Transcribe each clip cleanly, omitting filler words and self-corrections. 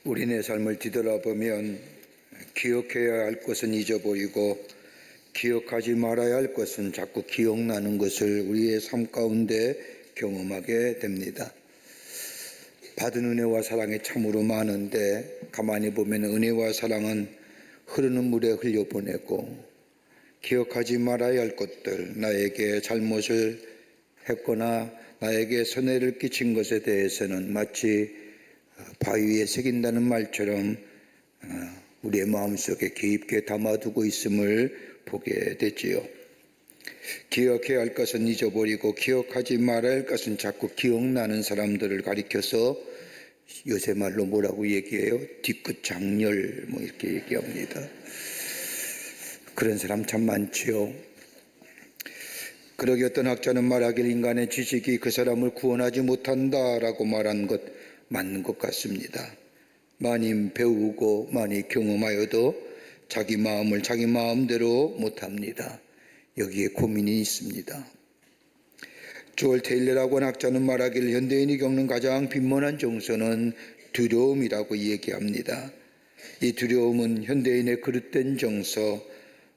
우리네 삶을 뒤돌아보면 기억해야 할 것은 잊어버리고 기억하지 말아야 할 것은 자꾸 기억나는 것을 우리의 삶 가운데 경험하게 됩니다. 받은 은혜와 사랑이 참으로 많은데 가만히 보면 은혜와 사랑은 흐르는 물에 흘려보내고 기억하지 말아야 할 것들, 나에게 잘못을 했거나 나에게 손해를 끼친 것에 대해서는 마치 바위에 새긴다는 말처럼 우리의 마음속에 깊게 담아두고 있음을 보게 되지요. 기억해야 할 것은 잊어버리고 기억하지 말아야 할 것은 자꾸 기억나는 사람들을 가리켜서 요새 말로 뭐라고 얘기해요? 뒤끝 장렬 이렇게 얘기합니다. 그런 사람 참 많지요. 그러기 어떤 학자는 말하길 인간의 지식이 그 사람을 구원하지 못한다라고 말한 것 맞는 것 같습니다. 많이 배우고 많이 경험하여도 자기 마음을 자기 마음대로 못합니다. 여기에 고민이 있습니다. 조엘 테일러라고 하는 학자는 말하길 현대인이 겪는 가장 빈번한 정서는 두려움이라고 얘기합니다. 이 두려움은 현대인의 그릇된 정서,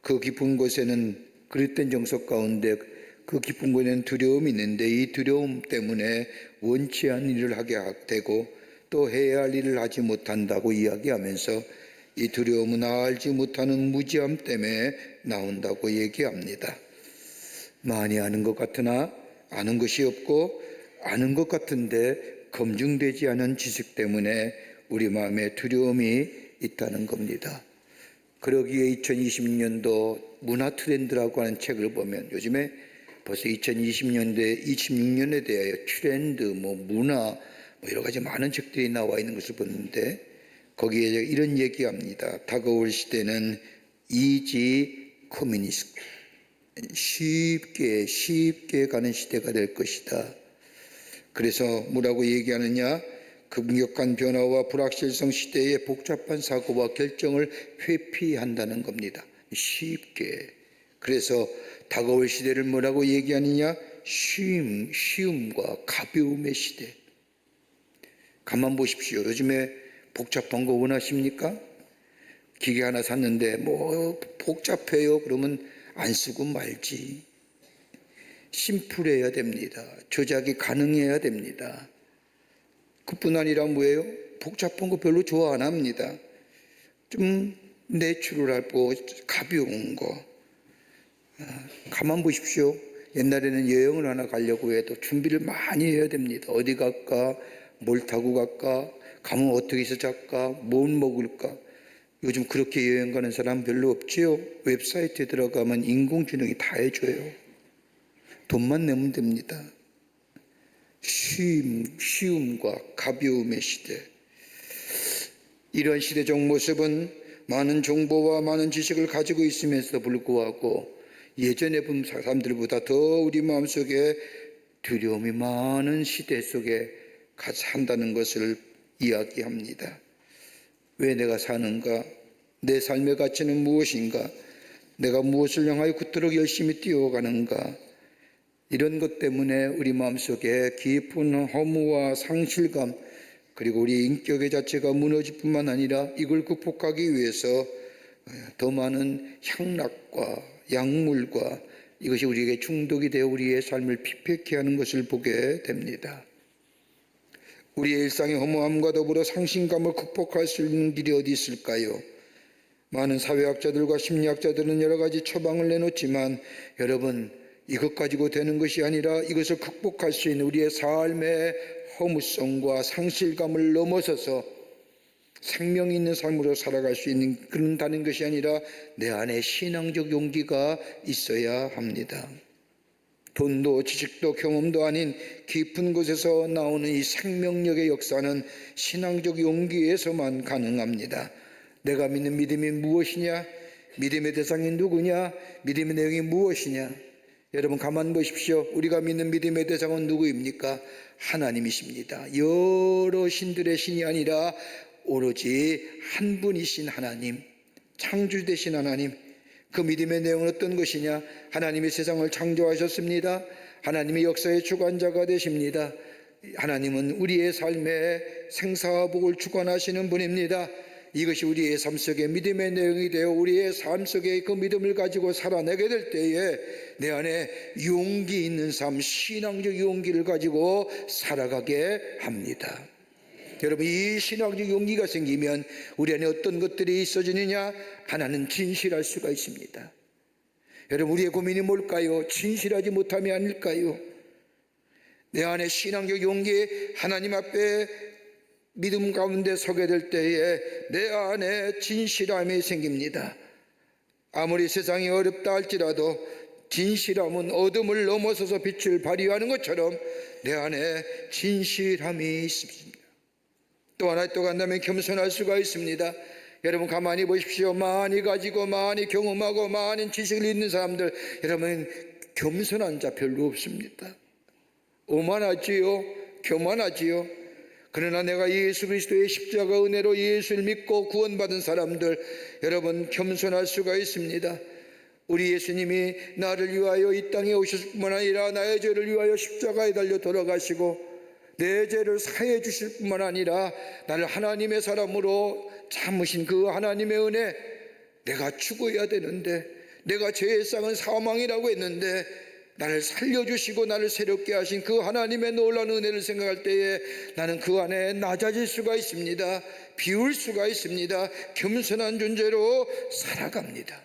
그 깊은 곳에는 그릇된 정서 가운데 그 깊은 곳에는 두려움이 있는데 이 두려움 때문에 원치 않은 일을 하게 되고 또 해야 할 일을 하지 못한다고 이야기하면서 이 두려움은 알지 못하는 무지함 때문에 나온다고 얘기합니다. 많이 아는 것 같으나 아는 것이 없고 아는 것 같은데 검증되지 않은 지식 때문에 우리 마음에 두려움이 있다는 겁니다. 그러기에 2026년도 문화 트렌드라고 하는 책을 보면 요즘에 벌써 2020년대, 26년에 대하여 트렌드, 문화, 여러 가지 많은 책들이 나와 있는 것을 보는데 거기에 이런 얘기합니다. 다가올 시대는 이지 커뮤니스트, 쉽게 가는 시대가 될 것이다. 그래서 뭐라고 얘기하느냐? 급격한 변화와 불확실성 시대의 복잡한 사고와 결정을 회피한다는 겁니다. 쉽게. 그래서 다가올 시대를 뭐라고 얘기하느냐? 쉬움과 가벼움의 시대. 가만 보십시오. 요즘에 복잡한 거 원하십니까? 기계 하나 샀는데 복잡해요. 그러면 안 쓰고 말지. 심플해야 됩니다. 조작이 가능해야 됩니다. 그뿐 아니라 뭐예요? 복잡한 거 별로 좋아 안 합니다. 좀 내추럴하고 가벼운 거. 가만 보십시오. 옛날에는 여행을 하나 가려고 해도 준비를 많이 해야 됩니다. 어디 갈까? 뭘 타고 갈까? 가면 어떻게 해서 잘까? 뭘 먹을까? 요즘 그렇게 여행 가는 사람 별로 없지요. 웹사이트에 들어가면 인공지능이 다 해줘요. 돈만 내면 됩니다. 쉬움과 가벼움의 시대. 이런 시대적 모습은 많은 정보와 많은 지식을 가지고 있으면서도 불구하고 예전에 본 사람들보다 더 우리 마음속에 두려움이 많은 시대 속에 산다는 것을 이야기합니다. 왜 내가 사는가? 내 삶의 가치는 무엇인가? 내가 무엇을 향하여 그토록 열심히 뛰어가는가? 이런 것 때문에 우리 마음속에 깊은 허무와 상실감 그리고 우리 인격의 자체가 무너질 뿐만 아니라 이걸 극복하기 위해서 더 많은 향락과 약물과 이것이 우리에게 중독이 되어 우리의 삶을 피폐케 하는 것을 보게 됩니다. 우리의 일상의 허무함과 더불어 상실감을 극복할 수 있는 길이 어디 있을까요? 많은 사회학자들과 심리학자들은 여러 가지 처방을 내놓지만 여러분, 이것 가지고 되는 것이 아니라 이것을 극복할 수 있는 우리의 삶의 허무성과 상실감을 넘어서서 생명 있는 삶으로 살아갈 수 있는 그런다는 것이 아니라 내 안에 신앙적 용기가 있어야 합니다. 돈도 지식도 경험도 아닌 깊은 곳에서 나오는 이 생명력의 역사는 신앙적 용기에서만 가능합니다. 내가 믿는 믿음이 무엇이냐? 믿음의 대상이 누구냐? 믿음의 내용이 무엇이냐? 여러분 가만 보십시오. 우리가 믿는 믿음의 대상은 누구입니까? 하나님이십니다. 여러 신들의 신이 아니라 오로지 한 분이신 하나님, 창조되신 하나님. 그 믿음의 내용은 어떤 것이냐? 하나님이 세상을 창조하셨습니다. 하나님이 역사의 주관자가 되십니다. 하나님은 우리의 삶에 생사복을 주관하시는 분입니다. 이것이 우리의 삶 속에 믿음의 내용이 되어 우리의 삶 속에 그 믿음을 가지고 살아내게 될 때에 내 안에 용기 있는 삶, 신앙적 용기를 가지고 살아가게 합니다. 여러분, 이 신앙적 용기가 생기면 우리 안에 어떤 것들이 있어지느냐? 하나는 진실할 수가 있습니다. 여러분, 우리의 고민이 뭘까요? 진실하지 못함이 아닐까요? 내 안에 신앙적 용기, 하나님 앞에 믿음 가운데 서게 될 때에 내 안에 진실함이 생깁니다. 아무리 세상이 어렵다 할지라도 진실함은 어둠을 넘어서서 빛을 발휘하는 것처럼 내 안에 진실함이 있습니다. 또 하나 또 간다면 겸손할 수가 있습니다. 여러분, 가만히 보십시오. 많이 가지고 많이 경험하고 많은 지식을 있는 사람들, 여러분 겸손한 자 별로 없습니다. 오만하지요, 교만하지요. 그러나 내가 예수 그리스도의 십자가 은혜로 예수를 믿고 구원받은 사람들, 여러분 겸손할 수가 있습니다. 우리 예수님이 나를 위하여 이 땅에 오셨을 뿐만 아니라 나의 죄를 위하여 십자가에 달려 돌아가시고 내 죄를 사해 주실 뿐만 아니라 나를 하나님의 사람으로 참으신 그 하나님의 은혜, 내가 죽어야 되는데, 내가 죄의 쌍은 사망이라고 했는데 나를 살려주시고 나를 새롭게 하신 그 하나님의 놀라운 은혜를 생각할 때에 나는 그 안에 낮아질 수가 있습니다. 비울 수가 있습니다. 겸손한 존재로 살아갑니다.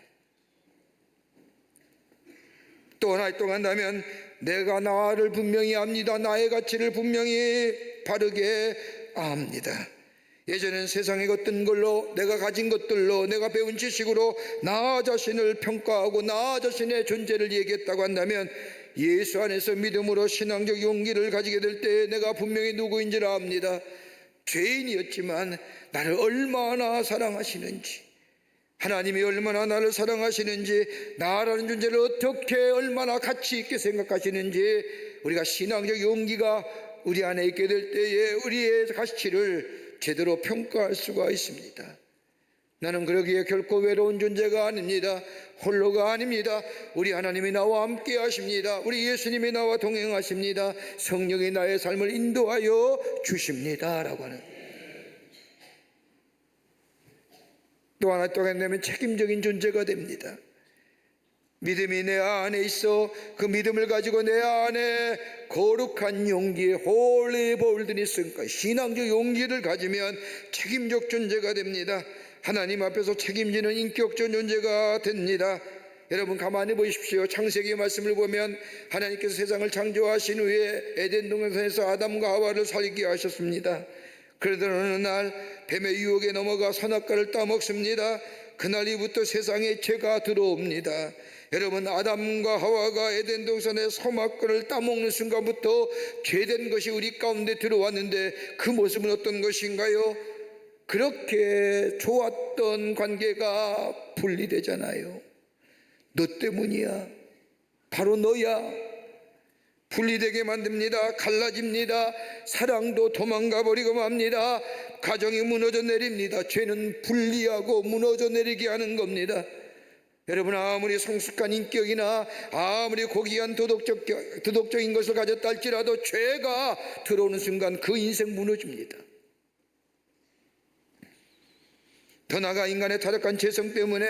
또 하나 또 간다면 내가 나를 분명히 압니다. 나의 가치를 분명히 바르게 압니다. 예전엔 세상의 어떤 걸로, 내가 가진 것들로, 내가 배운 지식으로 나 자신을 평가하고 나 자신의 존재를 얘기했다고 한다면 예수 안에서 믿음으로 신앙적 용기를 가지게 될 때 내가 분명히 누구인지를 압니다. 죄인이었지만 나를 얼마나 사랑하시는지, 하나님이 얼마나 나를 사랑하시는지, 나라는 존재를 어떻게 얼마나 가치 있게 생각하시는지, 우리가 신앙적 용기가 우리 안에 있게 될 때에 우리의 가치를 제대로 평가할 수가 있습니다. 나는 그러기에 결코 외로운 존재가 아닙니다. 홀로가 아닙니다. 우리 하나님이 나와 함께 하십니다. 우리 예수님이 나와 동행하십니다. 성령이 나의 삶을 인도하여 주십니다 라고 하는. 또 하나 또 한다면 책임적인 존재가 됩니다. 믿음이 내 안에 있어 그 믿음을 가지고 내 안에 거룩한 용기, 홀리 볼드니스, 신앙적 용기를 가지면 책임적 존재가 됩니다. 하나님 앞에서 책임지는 인격적 존재가 됩니다. 여러분 가만히 보십시오. 창세기 말씀을 보면 하나님께서 세상을 창조하신 후에 에덴 동산에서 아담과 하와를 살게 하셨습니다. 그러던 어느 날 뱀의 유혹에 넘어가 선악과를 따먹습니다. 그날부터 세상에 죄가 들어옵니다. 여러분, 아담과 하와가 에덴 동산의 선악과를 따먹는 순간부터 죄된 것이 우리 가운데 들어왔는데 그 모습은 어떤 것인가요? 그렇게 좋았던 관계가 분리되잖아요. 너 때문이야, 바로 너야. 분리되게 만듭니다. 갈라집니다. 사랑도 도망가 버리고 맙니다. 가정이 무너져 내립니다. 죄는 분리하고 무너져 내리게 하는 겁니다. 여러분, 아무리 성숙한 인격이나 아무리 고귀한 도덕적인 것을 가졌다 할지라도 죄가 들어오는 순간 그 인생 무너집니다. 더 나아가 인간의 타락한 죄성 때문에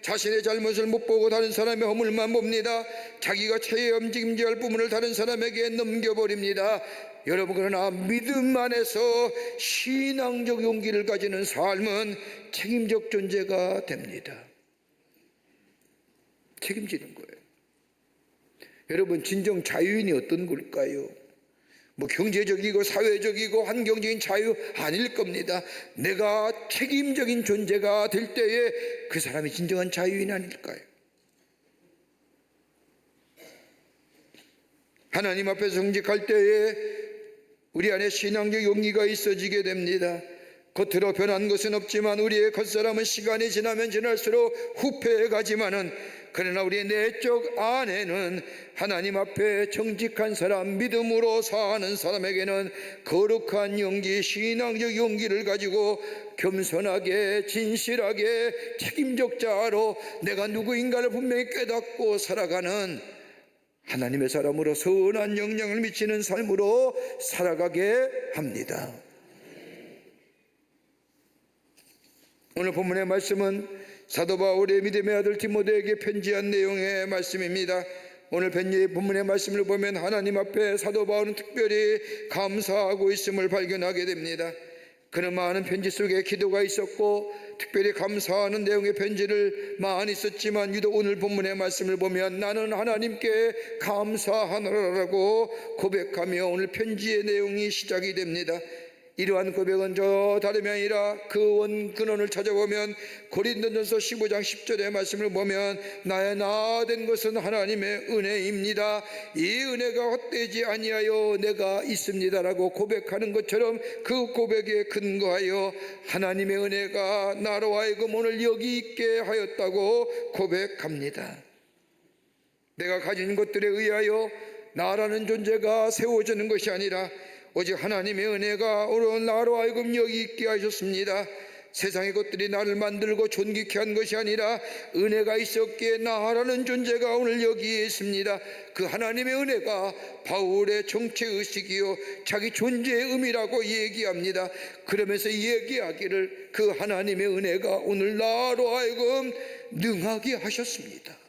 자신의 잘못을 못 보고 다른 사람의 허물만 봅니다. 자기가 책임져야 할 부분을 다른 사람에게 넘겨버립니다. 여러분, 그러나 믿음 안에서 신앙적 용기를 가지는 삶은 책임적 존재가 됩니다. 책임지는 거예요. 여러분, 진정 자유인이 어떤 걸까요? 뭐 경제적이고 사회적이고 환경적인 자유 아닐 겁니다. 내가 책임적인 존재가 될 때에 그 사람이 진정한 자유인 아닐까요? 하나님 앞에서 정직할 때에 우리 안에 신앙적 용기가 있어지게 됩니다. 겉으로 변한 것은 없지만 우리의 겉사람은 시간이 지나면 지날수록 후패해 가지만은, 그러나 우리의 내적 안에는 하나님 앞에 정직한 사람, 믿음으로 사는 사람에게는 거룩한 용기, 신앙적 용기를 가지고 겸손하게, 진실하게, 책임적 자로 내가 누구인가를 분명히 깨닫고 살아가는 하나님의 사람으로 선한 영향을 미치는 삶으로 살아가게 합니다. 오늘 본문의 말씀은 사도 바울의 믿음의 아들 디모데에게 편지한 내용의 말씀입니다. 오늘 본문의 말씀을 보면 하나님 앞에 사도 바울은 특별히 감사하고 있음을 발견하게 됩니다. 그는 많은 편지 속에 기도가 있었고 특별히 감사하는 내용의 편지를 많이 썼지만 유독 오늘 본문의 말씀을 보면 나는 하나님께 감사하노라라고 고백하며 오늘 편지의 내용이 시작이 됩니다. 이러한 고백은 저 다름이 아니라 그 근원을 찾아보면 고린도전서 15장 10절의 말씀을 보면 나의 나 된 것은 하나님의 은혜입니다. 이 은혜가 헛되지 아니하여 내가 있습니다라고 고백하는 것처럼 그 고백에 근거하여 하나님의 은혜가 나로 하여금 오늘 여기 있게 하였다고 고백합니다. 내가 가진 것들에 의하여 나라는 존재가 세워지는 것이 아니라 오직 하나님의 은혜가 오늘 나로 하여금 여기 있게 하셨습니다. 세상의 것들이 나를 만들고 존귀케 한 것이 아니라 은혜가 있었기에 나라는 존재가 오늘 여기에 있습니다. 그 하나님의 은혜가 바울의 정체의식이요 자기 존재의 의미라고 얘기합니다. 그러면서 얘기하기를 그 하나님의 은혜가 오늘 나로 하여금 능하게 하셨습니다.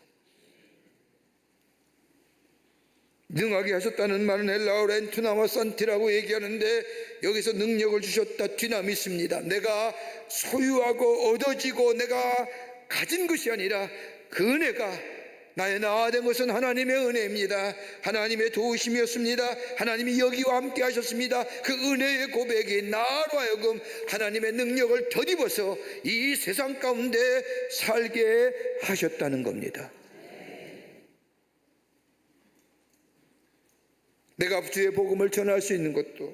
능하게 하셨다는 말은 헬라어로 엔투나와 산티라고 얘기하는데 여기서 능력을 주셨다, 디나미스입니다. 내가 소유하고 얻어지고 내가 가진 것이 아니라 그 은혜가 나의 나 된 것은 하나님의 은혜입니다. 하나님의 도우심이었습니다. 하나님이 여기와 함께 하셨습니다. 그 은혜의 고백이 나로 하여금 하나님의 능력을 덧입어서 이 세상 가운데 살게 하셨다는 겁니다. 내가 주의 복음을 전할 수 있는 것도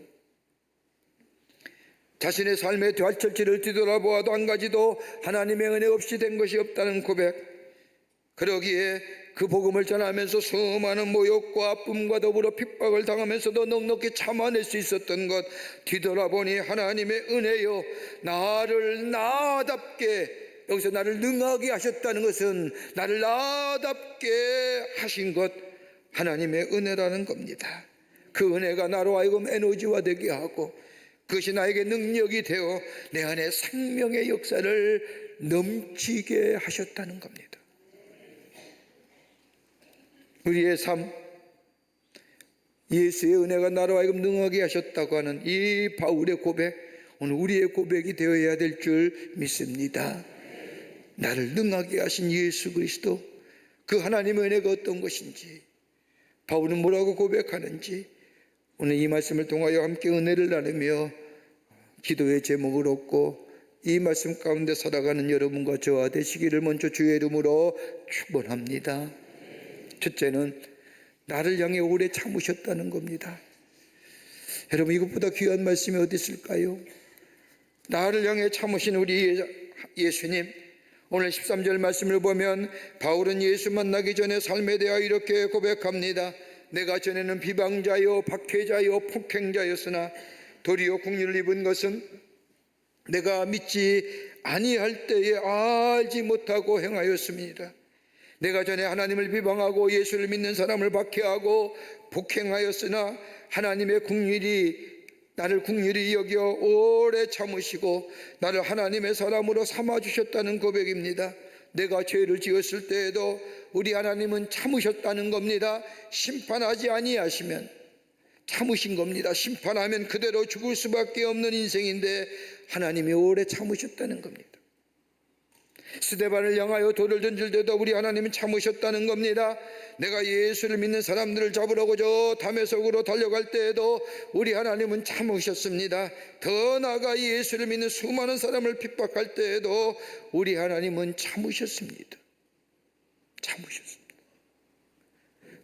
자신의 삶의 뒤처지를 뒤돌아보아도 한 가지도 하나님의 은혜 없이 된 것이 없다는 고백, 그러기에 그 복음을 전하면서 수많은 모욕과 아픔과 더불어 핍박을 당하면서도 넉넉히 참아낼 수 있었던 것, 뒤돌아보니 하나님의 은혜요 나를 나답게, 여기서 나를 능하게 하셨다는 것은 나를 나답게 하신 것, 하나님의 은혜라는 겁니다. 그 은혜가 나로 하여금 에너지화되게 하고 그것이 나에게 능력이 되어 내 안에 생명의 역사를 넘치게 하셨다는 겁니다. 우리의 삶, 예수의 은혜가 나로 하여금 능하게 하셨다고 하는 이 바울의 고백, 오늘 우리의 고백이 되어야 될 줄 믿습니다. 나를 능하게 하신 예수 그리스도, 그 하나님의 은혜가 어떤 것인지, 바울은 뭐라고 고백하는지 오늘 이 말씀을 통하여 함께 은혜를 나누며 기도의 제목을 얻고 이 말씀 가운데 살아가는 여러분과 저와 되시기를 먼저 주의 이름으로 축원합니다. 첫째는 나를 향해 오래 참으셨다는 겁니다. 여러분, 이것보다 귀한 말씀이 어디 있을까요? 나를 향해 참으신 우리 예수님, 오늘 13절 말씀을 보면 바울은 예수 만나기 전에 삶에 대하여 이렇게 고백합니다. 내가 전에는 비방자요 박해자요 폭행자였으나 도리어 국리를 입은 것은 내가 믿지 아니할 때에 알지 못하고 행하였습니다. 내가 전에 하나님을 비방하고 예수를 믿는 사람을 박해하고 폭행하였으나 하나님의 나를 긍휼히 여겨 오래 참으시고 나를 하나님의 사람으로 삼아주셨다는 고백입니다. 내가 죄를 지었을 때에도 우리 하나님은 참으셨다는 겁니다. 심판하지 아니하시면 참으신 겁니다. 심판하면 그대로 죽을 수밖에 없는 인생인데 하나님이 오래 참으셨다는 겁니다. 스데반을 향하여 돌을 던질 때도 우리 하나님은 참으셨다는 겁니다. 내가 예수를 믿는 사람들을 잡으려고 저 다메섹으로 달려갈 때에도 우리 하나님은 참으셨습니다. 더 나아가 예수를 믿는 수많은 사람을 핍박할 때에도 우리 하나님은 참으셨습니다. 참으셨습니다.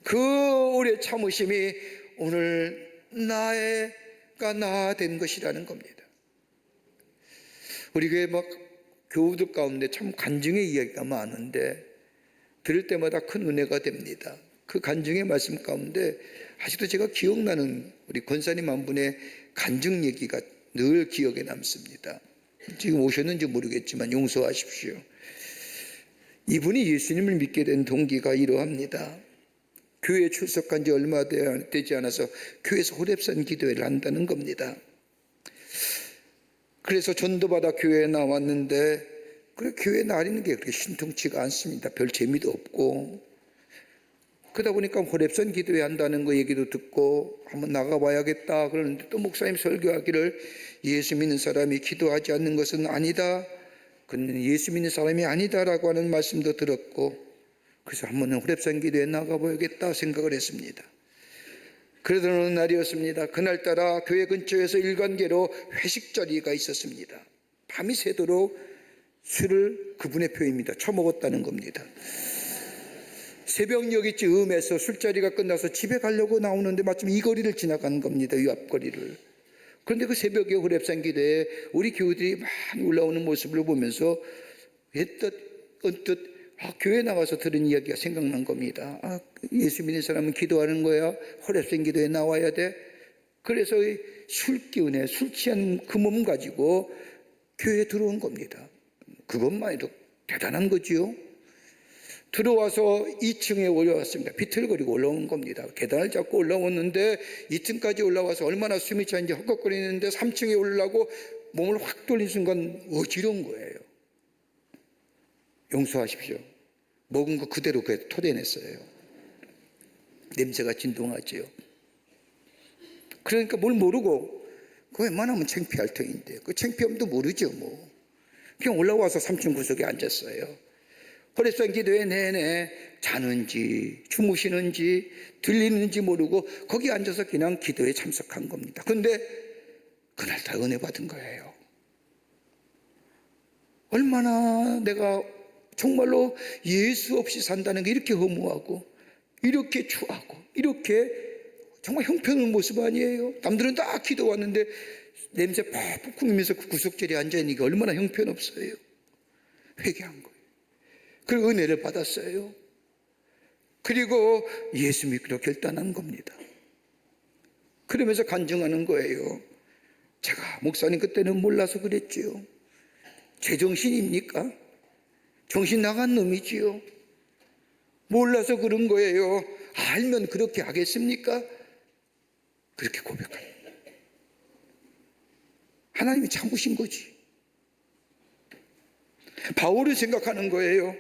그 오래 참으심이 오늘 나가 나 된 것이라는 겁니다. 우리 교회 교우들 가운데 참 간증의 이야기가 많은데 들을 때마다 큰 은혜가 됩니다. 그 간증의 말씀 가운데 아직도 제가 기억나는 우리 권사님 한 분의 간증 얘기가 늘 기억에 남습니다. 지금 오셨는지 모르겠지만 용서하십시오. 이분이 예수님을 믿게 된 동기가 이러합니다. 교회에 출석한 지 얼마 되지 않아서 교회에서 호랩산 기도회를 한다는 겁니다. 그래서 전도받아 교회에 나왔는데 그래 교회 나리는 게 그렇게 신통치가 않습니다. 별 재미도 없고. 그러다 보니까 호랩산 기도회 한다는 거 얘기도 듣고 한번 나가봐야겠다 그러는데 또 목사님 설교하기를 예수 믿는 사람이 기도하지 않는 것은 아니다. 그는 예수 믿는 사람이 아니다라고 하는 말씀도 들었고 그래서 한번 호랩산 기도회 나가봐야겠다 생각을 했습니다. 그러던 어느 날이었습니다. 그날따라 교회 근처에서 일관계로 회식 자리가 있었습니다. 밤이 새도록 술을 그분의 표입니다. 처먹었다는 겁니다. 새벽녘이쯤에서 술자리가 끝나서 집에 가려고 나오는데 마침 이 거리를 지나가는 겁니다. 이 앞거리를. 그런데 그 새벽에 호랩산 기도에 우리 교우들이 많이 올라오는 모습을 보면서 언뜻 교회 나가서 들은 이야기가 생각난 겁니다. 예수 믿는 사람은 기도하는 거야. 호랩산 기도에 나와야 돼. 그래서 술 기운에 술 취한 그 몸 가지고 교회에 들어온 겁니다. 그것만 해도 대단한 거지요. 들어와서 2층에 올라왔습니다. 비틀거리고 올라온 겁니다. 계단을 잡고 올라왔는데 2층까지 올라와서 얼마나 숨이 차는지 헛헛거리는데 3층에 올라가고 몸을 확 돌린 순간 어지러운 거예요. 용서하십시오. 먹은 거 그대로 토대냈어요. 냄새가 진동하지요. 그러니까 뭘 모르고 그 웬만하면 창피할 터인데 그 창피함도 모르죠 뭐. 그냥 올라와서 3층 구석에 앉았어요. 호랩산 기도회 내내 자는지 주무시는지 들리는지 모르고 거기 앉아서 그냥 기도에 참석한 겁니다. 그런데 그날 다 은혜 받은 거예요. 얼마나 내가 정말로 예수 없이 산다는 게 이렇게 허무하고 이렇게 추하고 이렇게 정말 형편없는 모습 아니에요. 남들은 다 기도 왔는데 냄새 팍 풍기면서 그 구석자리에 앉아있는 게 얼마나 형편없어요. 회개한 거예요. 그리고 은혜를 받았어요. 그리고 예수 믿기로 결단한 겁니다. 그러면서 간증하는 거예요. 제가 목사님 그때는 몰라서 그랬지요. 제정신입니까? 정신 나간 놈이지요. 몰라서 그런 거예요. 알면 그렇게 하겠습니까? 그렇게 고백합니다. 하나님이 참으신 거지. 바울이 생각하는 거예요.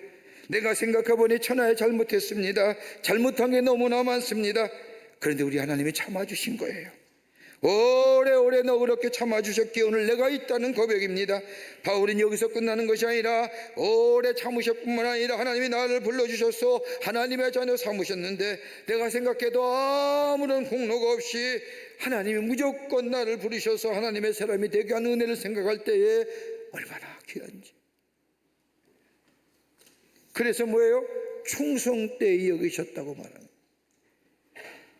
내가 생각해보니 천하에 잘못했습니다. 잘못한 게 너무나 많습니다. 그런데 우리 하나님이 참아주신 거예요. 오래오래 너그럽게 참아주셨기에 오늘 내가 있다는 고백입니다. 바울은 여기서 끝나는 것이 아니라 오래 참으셨뿐만 아니라 하나님이 나를 불러주셔서 하나님의 자녀 삼으셨는데 내가 생각해도 아무런 공로가 없이 하나님이 무조건 나를 부르셔서 하나님의 사람이 되게 하는 은혜를 생각할 때에 얼마나 귀한지. 그래서 뭐예요? 충성되이 여기셨다고 말합니다.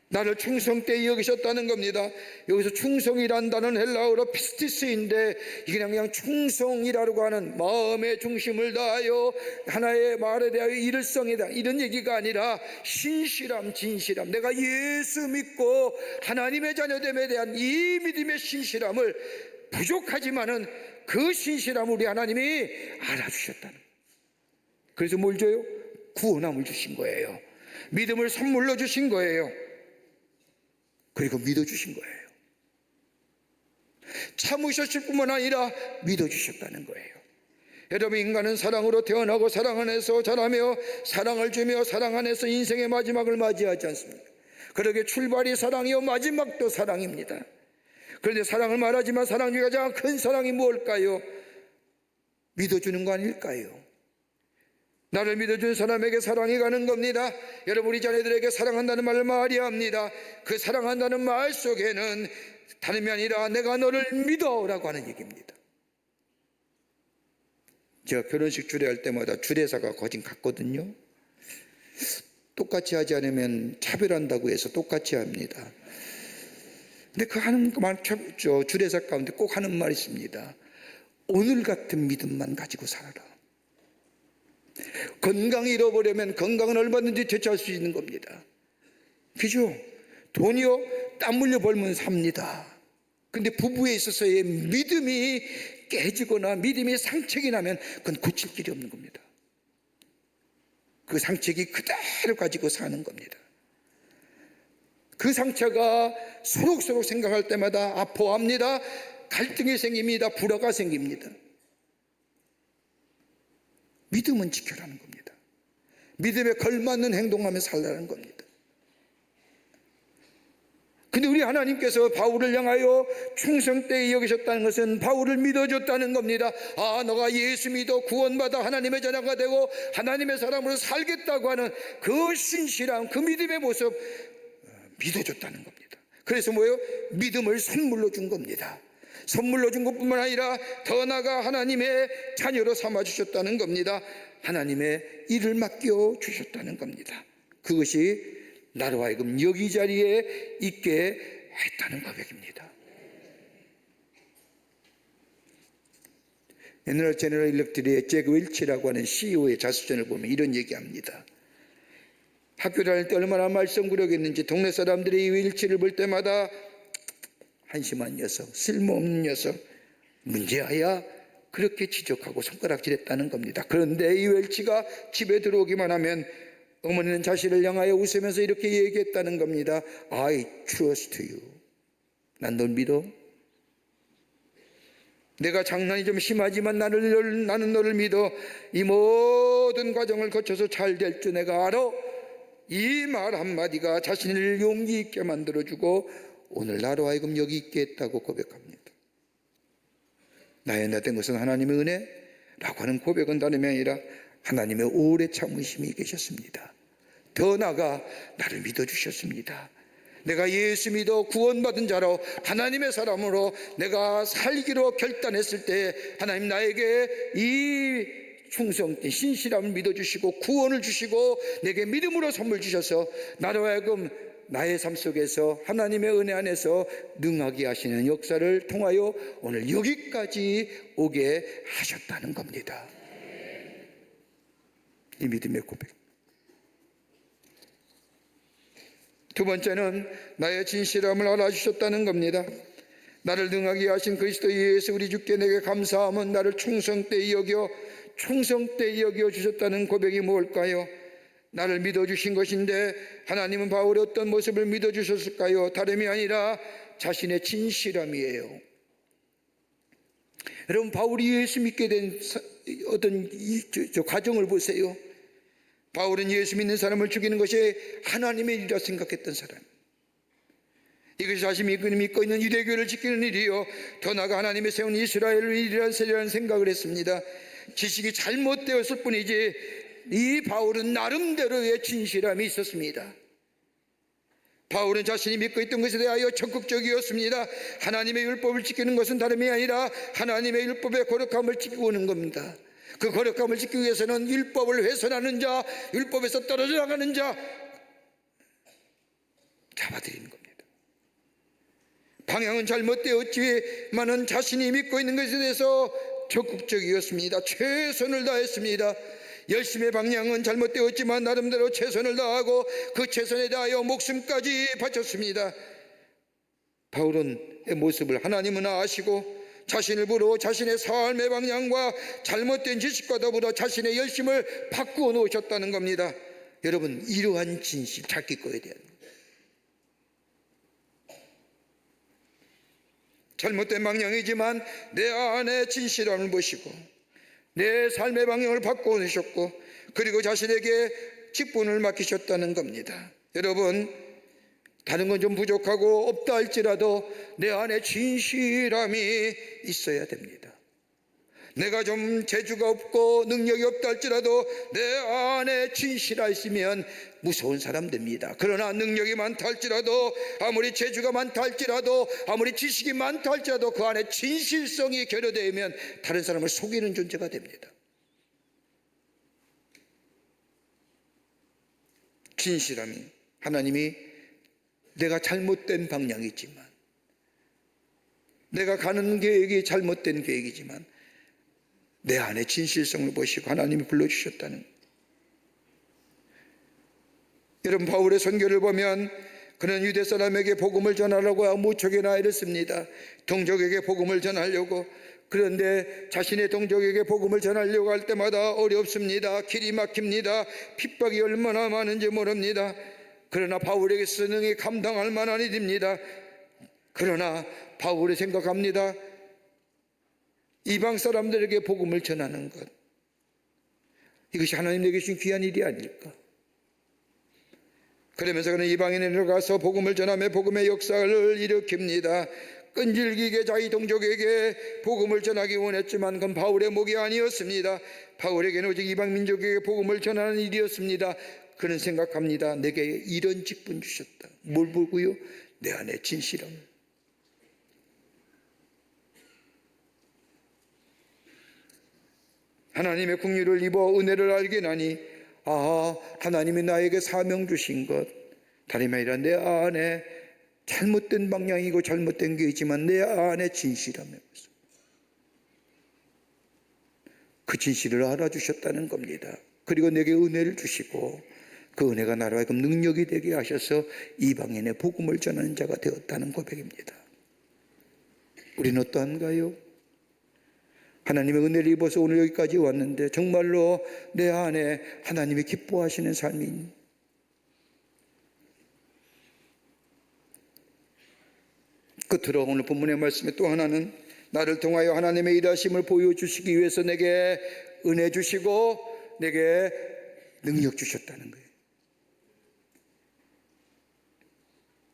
나를 충성되이 여기셨다는 겁니다. 여기서 충성이란 단어는 헬라어로 피스티스인데 이게 그냥 충성이라고 하는 마음의 중심을 다하여 하나의 말에 대하여 일을성이다 이런 얘기가 아니라 신실함, 진실함. 내가 예수 믿고 하나님의 자녀됨에 대한 이 믿음의 신실함을 부족하지만은 그 신실함을 우리 하나님이 알아주셨다는. 그래서 뭘 줘요? 구원함을 주신 거예요. 믿음을 선물로 주신 거예요. 그리고 믿어주신 거예요. 참으셨을 뿐만 아니라 믿어주셨다는 거예요. 여러분, 인간은 사랑으로 태어나고 사랑 안에서 자라며 사랑을 주며 사랑 안에서 인생의 마지막을 맞이하지 않습니까? 그러게 출발이 사랑이요 마지막도 사랑입니다. 그런데 사랑을 말하지만 사랑 중에 가장 큰 사랑이 무엇일까요? 믿어주는 거 아닐까요? 나를 믿어준 사람에게 사랑이 가는 겁니다. 여러분, 우리 자녀들에게 사랑한다는 말을 말해야 합니다. 그 사랑한다는 말 속에는 다름이 아니라 내가 너를 믿어라고 하는 얘기입니다. 제가 결혼식 주례할 때마다 주례사가 거진 같거든요. 똑같이 하지 않으면 차별한다고 해서 똑같이 합니다. 근데 그 하는 말, 주례사 가운데 꼭 하는 말이 있습니다. 오늘 같은 믿음만 가지고 살아라. 건강 잃어버리면 건강은 얼마든지 되찾을 수 있는 겁니다. 그죠? 돈이요 땀 흘려 벌면 삽니다. 근데 부부에 있어서의 믿음이 깨지거나 믿음이 상책이 나면 그건 고칠 길이 없는 겁니다. 그 상책이 그대로 가지고 사는 겁니다. 그 상처가 소록소록 생각할 때마다 아파합니다. 갈등이 생깁니다. 불화가 생깁니다. 믿음은 지켜라는 겁니다. 믿음에 걸맞는 행동하며 살라는 겁니다. 근데 우리 하나님께서 바울을 향하여 충성되게 여기셨다는 것은 바울을 믿어줬다는 겁니다. 아, 너가 예수 믿어 구원받아 하나님의 자녀가 되고 하나님의 사람으로 살겠다고 하는 그 신실함, 그 믿음의 모습 믿어줬다는 겁니다. 그래서 뭐예요? 믿음을 선물로 준 겁니다. 선물로 준 것뿐만 아니라 더 나아가 하나님의 자녀로 삼아주셨다는 겁니다. 하나님의 일을 맡겨주셨다는 겁니다. 그것이 나로 하여금 여기 자리에 있게 했다는 고백입니다. 옛날 제너럴 일렉트릭의 잭 웰치라고 하는 CEO의 자서전을 보면 이런 얘기합니다. 학교 다닐 때 얼마나 말썽구력했는지 동네 사람들이 이 웰치를 볼 때마다 한심한 녀석, 쓸모없는 녀석, 문제아야 그렇게 지적하고 손가락질했다는 겁니다. 그런데 이 웰치가 집에 들어오기만 하면 어머니는 자신을 향하여 웃으면서 이렇게 얘기했다는 겁니다. I trust you. 난 널 믿어. 내가 장난이 좀 심하지만 나는 너를 믿어. 이 모든 과정을 거쳐서 잘 될 줄 내가 알아. 이 말 한마디가 자신을 용기 있게 만들어주고 오늘 나로 하여금 여기 있게 했다고 고백합니다. 나의 나 된 것은 하나님의 은혜라고 하는 고백은 다름이 아니라 하나님의 오래 참으심이 계셨습니다. 더 나아가 나를 믿어주셨습니다. 내가 예수 믿어 구원받은 자로 하나님의 사람으로 내가 살기로 결단했을 때 하나님 나에게 이 충성된 신실함을 믿어주시고 구원을 주시고 내게 믿음으로 선물 주셔서 나로 하여금 나의 삶 속에서 하나님의 은혜 안에서 능하게 하시는 역사를 통하여 오늘 여기까지 오게 하셨다는 겁니다. 이 믿음의 고백. 두 번째는 나의 진실함을 알아주셨다는 겁니다. 나를 능하게 하신 그리스도 예수 우리 주께 내게 감사함은 나를 충성되이 여겨 주셨다는 고백이 뭘까요? 나를 믿어주신 것인데 하나님은 바울의 어떤 모습을 믿어주셨을까요? 다름이 아니라 자신의 진실함이에요. 여러분, 바울이 예수 믿게 된 어떤 과정을 보세요. 바울은 예수 믿는 사람을 죽이는 것이 하나님의 일이라 생각했던 사람. 이것이 자신이 믿고 있는 유대교를 지키는 일이요, 더 나아가 하나님의 세운 이스라엘을 일이라는 세례라는 생각을 했습니다. 지식이 잘못되었을 뿐이지 이 바울은 나름대로의 진실함이 있었습니다. 바울은 자신이 믿고 있던 것에 대하여 적극적이었습니다. 하나님의 율법을 지키는 것은 다름이 아니라 하나님의 율법의 거룩함을 지키고 오는 겁니다. 그 거룩함을 지키기 위해서는 율법을 훼손하는 자, 율법에서 떨어져 나가는 자 잡아들이는 겁니다. 방향은 잘못되었지만은 자신이 믿고 있는 것에 대해서 적극적이었습니다. 최선을 다했습니다. 열심의 방향은 잘못되었지만 나름대로 최선을 다하고 그 최선에 대하여 목숨까지 바쳤습니다. 바울의 모습을 하나님은 아시고 자신을 보러 자신의 삶의 방향과 잘못된 지식과 더불어 자신의 열심을 바꾸어 놓으셨다는 겁니다. 여러분, 이러한 진실 잘 기꺼야 돼요. 잘못된 방향이지만 내 안에 진실함을 보시고 내 삶의 방향을 바꾸어 놓으셨고 그리고 자신에게 직분을 맡기셨다는 겁니다. 여러분, 다른 건 좀 부족하고 없다 할지라도 내 안에 진실함이 있어야 됩니다. 내가 좀 재주가 없고 능력이 없다 할지라도 내 안에 진실이 있으면 무서운 사람 됩니다. 그러나 능력이 많다 할지라도, 아무리 재주가 많다 할지라도, 아무리 지식이 많다 할지라도 그 안에 진실성이 결여되면 다른 사람을 속이는 존재가 됩니다. 진실함이, 하나님이 내가 잘못된 방향이지만, 내가 가는 계획이 잘못된 계획이지만 내 안에 진실성을 보시고 하나님이 불러주셨다는. 여러분, 바울의 선교를 보면 그는 유대 사람에게 복음을 전하라고 무척이나 애를 동족에게 복음을 전하려고. 그런데 자신의 동족에게 복음을 전하려고 할 때마다 어렵습니다. 길이 막힙니다. 핍박이 얼마나 많은지 모릅니다. 그러나 바울에게서 능히 감당할 만한 일입니다. 그러나 바울이 생각합니다. 이방 사람들에게 복음을 전하는 것, 이것이 하나님 내게 주신 귀한 일이 아닐까. 그러면서 그는 이방인에 들어가서 복음을 전하며 복음의 역사를 일으킵니다. 끈질기게 자기 동족에게 복음을 전하기 원했지만 그건 바울의 목이 아니었습니다. 바울에게는 오직 이방 민족에게 복음을 전하는 일이었습니다. 그는 생각합니다. 내게 이런 직분 주셨다. 뭘 보고요? 내 안에 진실함. 하나님의 긍휼을 입어 은혜를 알게 나니, 하나님이 나에게 사명 주신 것, 다름이 아니라 내 안에 잘못된 방향이고 잘못된 게 있지만 내 안에 진실함에 그 진실을 알아주셨다는 겁니다. 그리고 내게 은혜를 주시고 그 은혜가 나로 하여금 능력이 되게 하셔서 이방인의 복음을 전하는 자가 되었다는 고백입니다. 우리는 어떠한가요? 하나님의 은혜를 입어서 오늘 여기까지 왔는데 정말로 내 안에 하나님이 기뻐하시는 삶이, 끝으로 오늘 본문의 말씀에 또 하나는 나를 통하여 하나님의 일하심을 보여주시기 위해서 내게 은혜 주시고 내게 능력 주셨다는 거예요.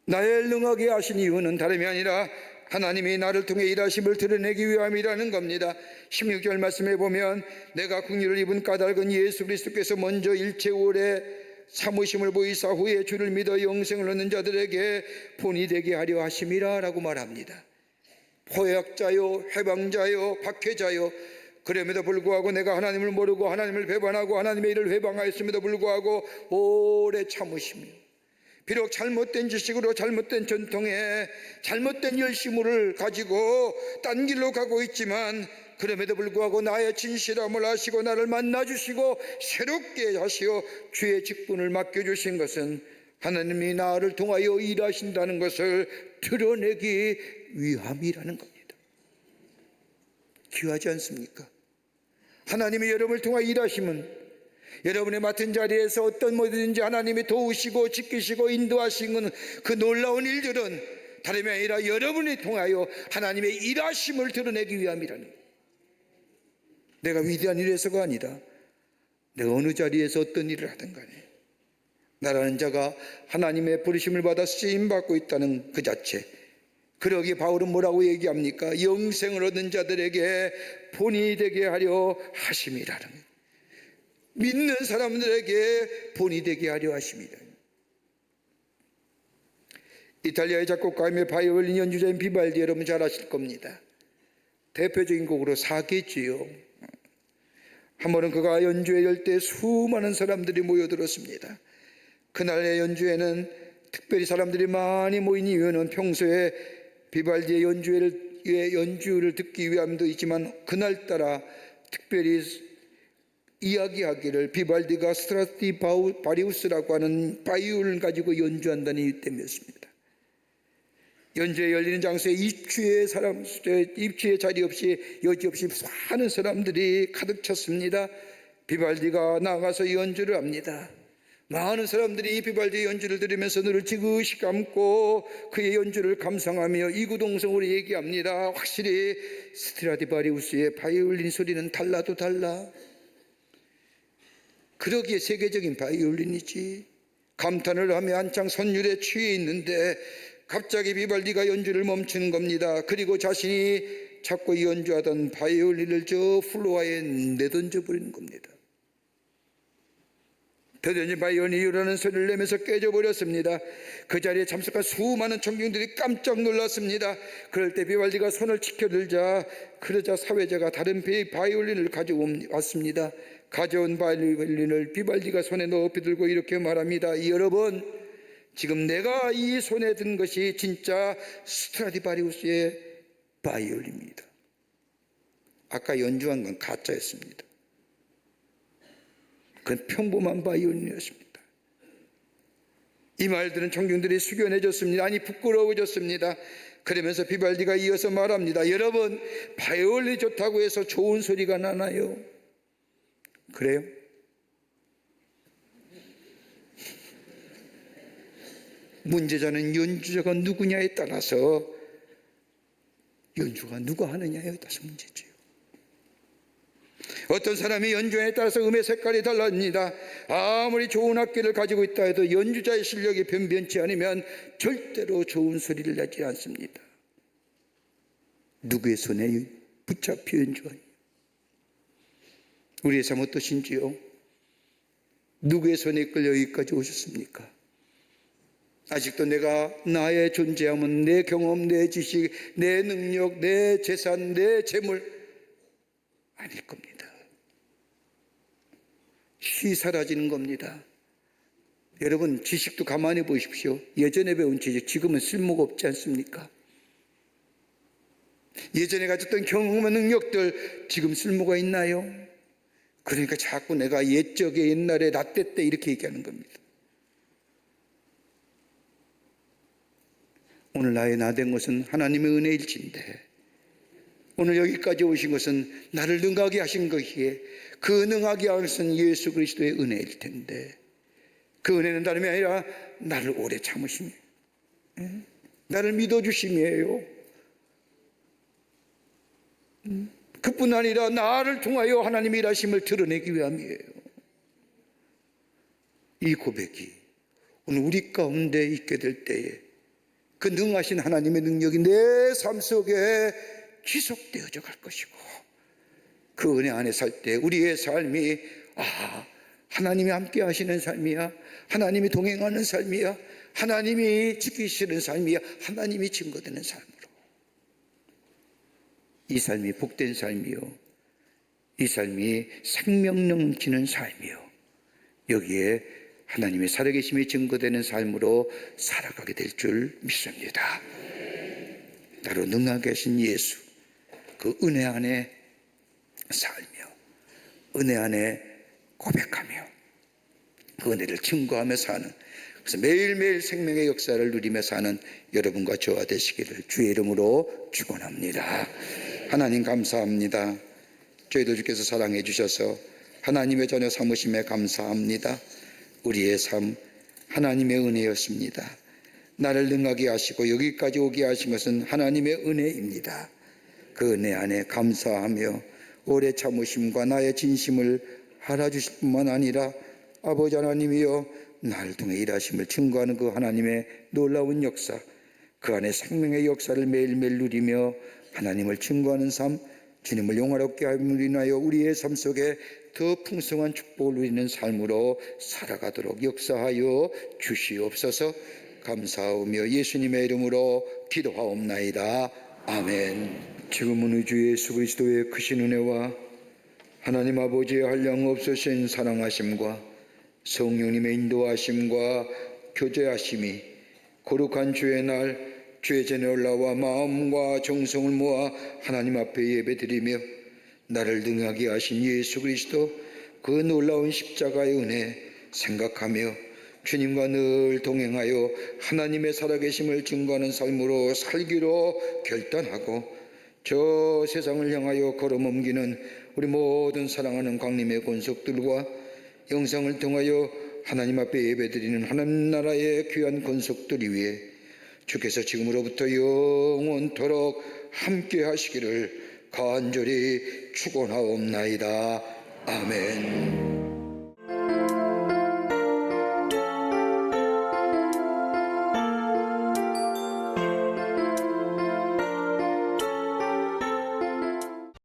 나를 능하게 하신 이유는 다름이 아니라 하나님이 나를 통해 일하심을 드러내기 위함이라는 겁니다. 16절 말씀에 보면 내가 긍휼을 입은 까닭은 예수 그리스도께서 먼저 일체월에 참으심을 보이사 후에 주를 믿어 영생을 얻는 자들에게 본이 되게 하려 하심이라 라고 말합니다. 포약자요, 해방자요, 박해자요, 그럼에도 불구하고 내가 하나님을 모르고 하나님을 배반하고 하나님의 일을 회방하였음에도 불구하고 오래 참으시며, 비록 잘못된 지식으로 잘못된 전통에 잘못된 열심을 가지고 딴 길로 가고 있지만 그럼에도 불구하고 나의 진실함을 아시고 나를 만나주시고 새롭게 하시어 주의 직분을 맡겨주신 것은 하나님이 나를 통하여 일하신다는 것을 드러내기 위함이라는 겁니다. 귀하지 않습니까? 하나님이 여러분을 통하여 일하시면 여러분의 맡은 자리에서 어떤 뭐든지 하나님이 도우시고 지키시고 인도하시는 그 놀라운 일들은 다름이 아니라 여러분을 통하여 하나님의 일하심을 드러내기 위함이라는 거예요. 내가 위대한 일을 해서가 아니라 내가 어느 자리에서 어떤 일을 하든 간에 나라는 자가 하나님의 부르심을 받아 쓰임받고 있다는 그 자체. 그러기에 바울은 뭐라고 얘기합니까? 영생을 얻는 자들에게 본이 되게 하려 하심이라는 거예요. 믿는 사람들에게 본이 되게 하려 하십니다. 이탈리아의 작곡가이며 바이올린 연주자인 비발디, 여러분 잘 아실 겁니다. 대표적인 곡으로 사계지요. 한 번은 그가 연주회 열 때 수많은 사람들이 모여들었습니다. 그날의 연주회는 특별히 사람들이 많이 모인 이유는 평소에 비발디의 연주를 듣기 위함도 있지만 그날따라 특별히 이야기하기를 비발디가 스트라디바리우스라고 하는 바이올을 가지고 연주한다는 이유 때문이었습니다. 연주회 열리는 장소에 입추의 자리 없이 여지없이 많은 사람들이 가득 찼습니다. 비발디가 나가서 연주를 합니다. 많은 사람들이 이 비발디의 연주를 들으면서 눈을 지그시 감고 그의 연주를 감상하며 이구동성으로 얘기합니다. 확실히 스트라디바리우스의 바이올린 소리는 달라도 달라. 그러기에 세계적인 바이올린이지. 감탄을 하며 한창 선율에 취해 있는데 갑자기 비발디가 연주를 멈추는 겁니다. 그리고 자신이 자꾸 연주하던 바이올린을 저 플로어에 내던져 버리는 겁니다. 더전이 바이올린이 이러는 소리를 내면서 깨져버렸습니다. 그 자리에 참석한 수많은 청중들이 깜짝 놀랐습니다. 그럴 때 비발디가 손을 치켜들자 그러자 사회자가 다른 바이올린을 가지고 왔습니다. 가져온 바이올린을 비발디가 손에 높이 들고 이렇게 말합니다. 여러분, 지금 내가 이 손에 든 것이 진짜 스트라디바리우스의 바이올린입니다. 아까 연주한 건 가짜였습니다. 그건 평범한 바이올린이었습니다. 이 말들은 청중들이 숙연해졌습니다. 아니 부끄러워졌습니다. 그러면서 비발디가 이어서 말합니다. 여러분, 바이올린이 좋다고 해서 좋은 소리가 나나요? 그래요? 문제자는 연주자가 누구냐에 따라서, 연주가 누가 하느냐에 따라서 문제죠. 어떤 사람이 연주에 따라서 음의 색깔이 달라집니다. 아무리 좋은 악기를 가지고 있다 해도 연주자의 실력이 변변치 않으면 절대로 좋은 소리를 내지 않습니다. 누구의 손에 붙잡혀 연주하니? 우리의 삶 어떠신지요? 누구의 손에 이끌려 여기까지 오셨습니까? 아직도 내가 나의 존재함은 내 경험, 내 지식, 내 능력, 내 재산, 내 재물 아닐 겁니다. 쉬 사라지는 겁니다. 여러분, 지식도 가만히 보십시오. 예전에 배운 지식 지금은 쓸모가 없지 않습니까? 예전에 가졌던 경험과 능력들 지금 쓸모가 있나요? 그러니까 자꾸 내가 옛적에 옛날에 라떼 때 이렇게 얘기하는 겁니다. 오늘 나의 나된 것은 하나님의 은혜일진데, 오늘 여기까지 오신 것은 나를 능하게 하신 것이기에 그 능하게 하신 것은 예수 그리스도의 은혜일 텐데, 그 은혜는 다름이 아니라 나를 오래 참으심이, 나를 믿어주심이에요. 그뿐 아니라 나를 통하여 하나님의 일하심을 드러내기 위함이에요. 이 고백이 오늘 우리 가운데 있게 될 때에 그 능하신 하나님의 능력이 내 삶 속에 지속되어져 갈 것이고, 그 은혜 안에 살 때 우리의 삶이 하나님이 함께 하시는 삶이야, 하나님이 동행하는 삶이야, 하나님이 지키시는 삶이야, 하나님이 증거되는 삶으로, 이 삶이 복된 삶이요, 이 삶이 생명 넘치는 삶이요, 여기에 하나님의 살아계심이 증거되는 삶으로 살아가게 될 줄 믿습니다. 나로 능하게 하신 예수, 그 은혜 안에 살며 은혜 안에 고백하며 그 은혜를 증거하며 사는, 그래서 매일매일 생명의 역사를 누리며 사는 여러분과 저와 되시기를 주의 이름으로 축원합니다. 하나님 감사합니다. 저희도 주께서 사랑해 주셔서 하나님의 자녀 삼으심에 감사합니다. 우리의 삶 하나님의 은혜였습니다. 나를 능하게 하시고 여기까지 오게 하신 것은 하나님의 은혜입니다. 그 은혜 안에 감사하며 오래 참으심과 나의 진심을 알아주실 뿐만 아니라 아버지 하나님이여 나를 통해 일하심을 증거하는 그 하나님의 놀라운 역사, 그 안에 생명의 역사를 매일매일 누리며 하나님을 증거하는 삶, 주님을 영화롭게 함으로 인하여 우리의 삶 속에 더 풍성한 축복을 누리는 삶으로 살아가도록 역사하여 주시옵소서. 감사하며 예수님의 이름으로 기도하옵나이다. 아멘. 지금은 우리 주 예수 그리스도의 크신 은혜와 하나님 아버지의 한량 없으신 사랑하심과 성령님의 인도하심과 교제하심이 거룩한 주의 날 주의 전에 올라와 마음과 정성을 모아 하나님 앞에 예배드리며 나를 능하게 하신 예수 그리스도 그 놀라운 십자가의 은혜 생각하며 주님과 늘 동행하여 하나님의 살아계심을 증거하는 삶으로 살기로 결단하고 저 세상을 향하여 걸어옮기는 우리 모든 사랑하는 광림의 권속들과 영상을 통하여 하나님 앞에 예배드리는 하나님 나라의 귀한 권속들 위해 주께서 지금으로부터 영원토록 함께 하시기를 간절히 축원하옵나이다. 아멘.